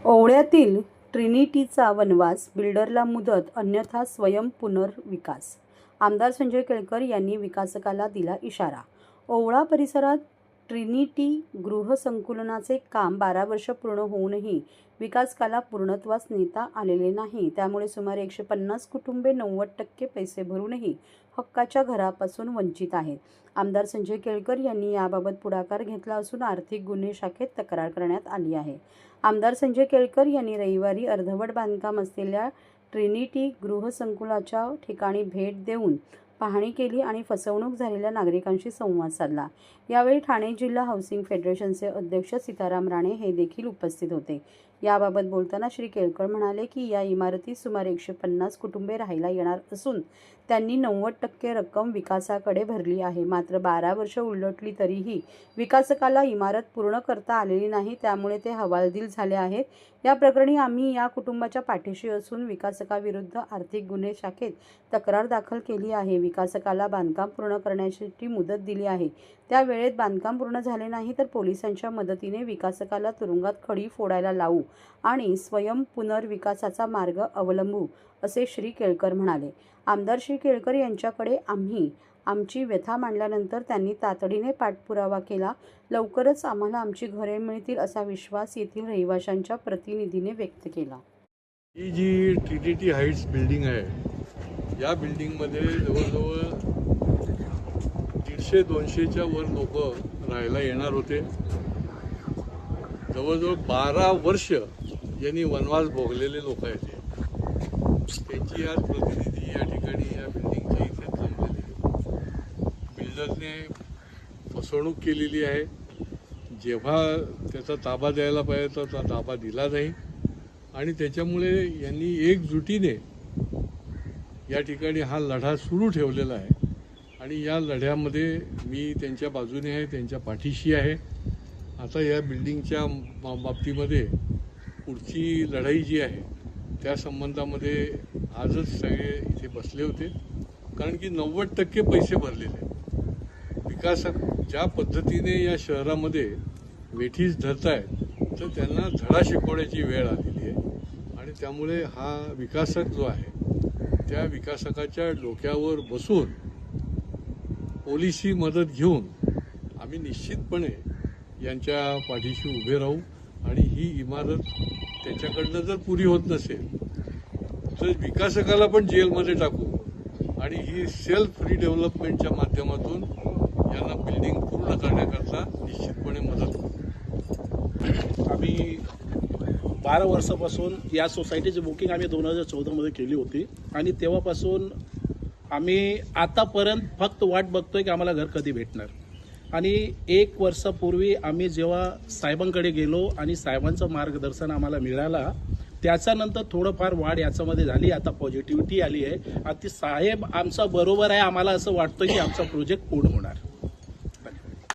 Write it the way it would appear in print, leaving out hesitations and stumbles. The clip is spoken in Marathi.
ओवळ्यातील ट्रिनिटीचा वनवास, बिल्डरला मुदत अन्यथा स्वयं पुनर्विकास. आमदार संजय केळकर यांनी विकासकाला दिला इशारा. ओवळा परिसरात ट्रिनिटी गृहसंकुलाचे काम 12 वर्ष पूर्ण होऊनही विकासकाला पूर्णत्वास नेता आलेले नाही. त्यामुळे सुमारे 150 कुटुंबे 90% पैसे भरूनही हक्काच्या घरापासून वंचित आहेत. आमदार संजय केळकर यांनी याबाबत पुढाकार घेतला असून आर्थिक गुन्हे शाखेत तक्रार करण्यात आली आहे. आमदार संजय केळकर यांनी रविवारी अर्धवट बांधकाम असलेल्या ट्रिनिटी गृहसंकुलाच्या ठिकाणी भेट देऊन पाहणी केली आणि फसवणूक झालेल्या नागरिकांशी संवाद साधला. यावेळी ठाणे जिल्हा हाऊसिंग फेडरेशनचे अध्यक्ष सीताराम राणे हे देखील उपस्थित होते. याबाबत बोलताना श्री केळकर म्हणाले की या इमारतीत सुमारे 150 कुटुंबे राहायला येणार असून त्यांनी 90% रक्कम विकासाकडे भरली आहे. मात्र 12 वर्ष उलटली तरीही विकासकाला इमारत पूर्ण करता आलेली नाही. त्यामुळे ते हवालदिल झाले आहेत. या प्रकरणी आम्ही या कुटुंबाच्या पाठीशी असून विकासकाविरुद्ध आर्थिक गुन्हे शाखेत तक्रार दाखल केली आहे. विकासकाला बांधकाम पूर्ण करण्यासाठी मुदत दिली आहे. त्या वेळेत बांधकाम पूर्ण झाले नाही तर पोलिसांच्या मदतीने विकासकाला तुरुंगात खडी फोडायला लावू आणि स्वयं पुनर्विकासाचा मार्ग अवलंबू, असे श्री केळकर म्हणाले. आमदार श्री केळकर यांच्याकडे आमची व्यथा मांडल्यानंतर त्यांनी तातडीने पाठपुरावा केला. लवकरच आम्हाला आमची घरे मिळतील असा विश्वास येथील रहिवाशांच्या प्रतिनिधीने व्यक्त केला. ही जी ट्रिनिटी हाईट्स बिल्डिंग आहे, या बिल्डिंगमध्ये जवळजवळ 150-200च्या वर लोक राहायला येणार होते. जवळजवळ 12 वर्ष यांनी वनवास भोगलेले लोक आहेत. त्यांची आज प्रतिनिधी या ठिकाणी या बिल्डिंगच्या इथे जमलेली आहे. बिल्डरने फसवणूक केलेली आहे. जेव्हा त्याचा ताबा द्यायला पाहिजे तर ताबा दिला नाही आणि त्याच्यामुळे यांनी एकजुटीने या ठिकाणी हा लढा सुरू ठेवलेला आहे आणि या लढ्यामध्ये मी त्यांच्या बाजूने आहे, त्यांच्या पाठीशी आहे. आता या बिल्डिंगच्या बाबतीमध्ये पुढची लढाई जी आहे त्या संबंधामध्ये आजच सगळे इथे बसले होते, कारण की 90% पैसे भरलेले. विकासक ज्या पद्धतीने या शहरामध्ये वेठीस धरत आहेत तर त्यांना धडा शिकवण्याची वेळ आलेली आहे आणि त्यामुळे हा विकासक जो आहे त्या विकासकाच्या डोक्यावर बसून पोलिसी मदत घेऊन आम्ही निश्चितपणे यांच्या पाठीशी उभे राहू आणि ही इमारत त्याच्याकडनं जर पुरी होत नसेल तर विकासकाला पण जेलमध्ये टाकू आणि ही सेल्फ रिडेव्हलपमेंटच्या माध्यमातून यांना बिल्डिंग पूर्ण करण्याकरता निश्चितपणे मदत करू. आम्ही 12 वर्षापासून या सोसायटीची बुकिंग आम्ही 2014मध्ये केली होती आणि तेव्हापासून आम्ही आतापर्यंत फक्त वाट बघतोय की आम्हाला घर कधी भेटणार. आणि 1 वर्षापूर्वी आम्ही जेव्हा साहेबांकडे गेलो आणि साहेबांचं मार्गदर्शन आम्हाला मिळाला, त्याच्यानंतर थोडंफार वाढ याच्यामध्ये झाली. आता पॉझिटिव्हिटी आली आहे. आता साहेब आमचा बरोबर आहे. आम्हाला असं वाटतं की आमचा प्रोजेक्ट पूर्ण होणार.